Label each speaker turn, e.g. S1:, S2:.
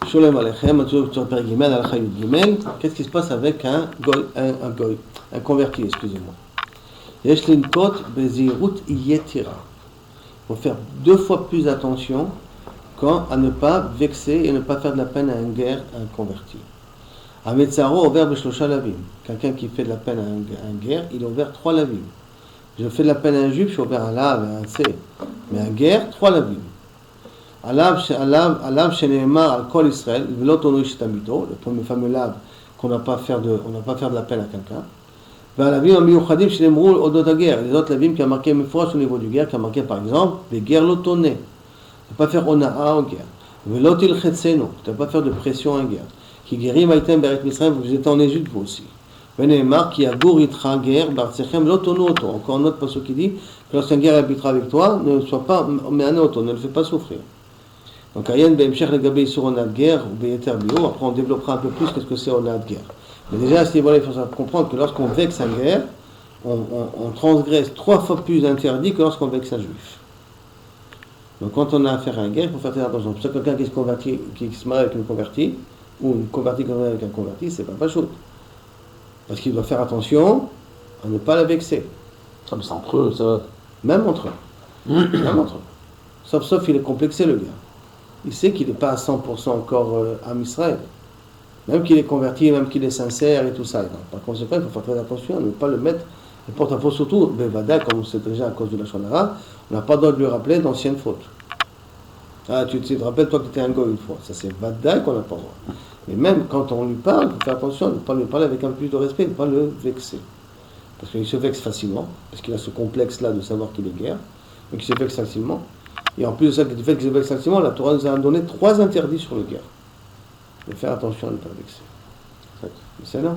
S1: Sholem Alechem, sur Père Gimel, Alakha Yud Gimel, qu'est-ce qui se passe avec un goy, un converti, excusez-moi. Yesh linkot bezirut yetira. Il faut faire 2 fois plus attention à ne pas vexer et ne pas faire de la peine à un guerre, à un converti. Ametzaro ouvert b'shlosha lavim. Quelqu'un qui fait de la peine à un guerre, il est ouvert 3 lavim. Je fais de la peine à un juif, je suis ouvert un lav et un c. Mais un guerre, 3 lavim. Alav sheneemar al kol Israël, v'lo tonu ishtamito, le premier fameux lav qu'on n'a pas faire de la peine à quelqu'un. V'alavim amiyuchadim shenemru odot guerre. Les autres lavim qui a marqué mefouach au niveau du guerre, qui a marqué par exemple, les guerres lotoné. Ne pas faire ona'a en guerre. V'lo tilchetzeno, ne pas faire de pression en guerre. Qui guérit maïtem beret Misraël, vous êtes en Égypte vous aussi. Veneemar qui a gour itra guerre, bartsechem lo tonu oto. Encore un autre passage qui dit que lorsqu'un guerre habitera avec toi, ne sois pas me'aneoto, ne le fais pas souffrir. Donc, Ayen Be'emshech Legabé sur Onat guerre ou Be'eter Bio, après on développera un peu plus qu'est-ce que c'est Onat guerre. Mais déjà à ce niveau-là, il faut comprendre que lorsqu'on vexe un guerre, on transgresse 3 fois plus interdit que lorsqu'on vexe un juif. Donc quand on a affaire à un guerre, il faut faire très attention. Pour ça, quelqu'un qui se convertit, qui se marie avec une convertie, ou une convertie qui se marie avec un converti, c'est pas chaud. Parce qu'il doit faire attention à ne pas la vexer.
S2: Ça me sent entre eux, ça.
S1: Même entre eux. Même entre eux. Sauf il est complexé le gars. Il sait qu'il n'est pas à 100% encore âme Israël. Même qu'il est converti, même qu'il est sincère et tout ça. Donc, par conséquent, il faut faire très attention à ne pas le mettre le porte-à-faux, surtout, Bevada, comme c'est déjà à cause de la Shonara, on n'a pas le droit de lui rappeler d'anciennes fautes. Ah, tu te rappelles, toi, que tu étais un goy une fois. Ça, c'est Vada qu'on n'a pas le droit. Mais même quand on lui parle, il faut faire attention à ne pas lui parler avec un peu plus de respect, ne pas le vexer. Parce qu'il se vexe facilement, parce qu'il a ce complexe-là de savoir qu'il est guerre, donc il se vexe facilement. Et en plus de ça, du fait qu'il se vexe facilement, la Torah nous a donné 3 interdits sur le guerre. De faire attention à ne pas le vexer. C'est ça.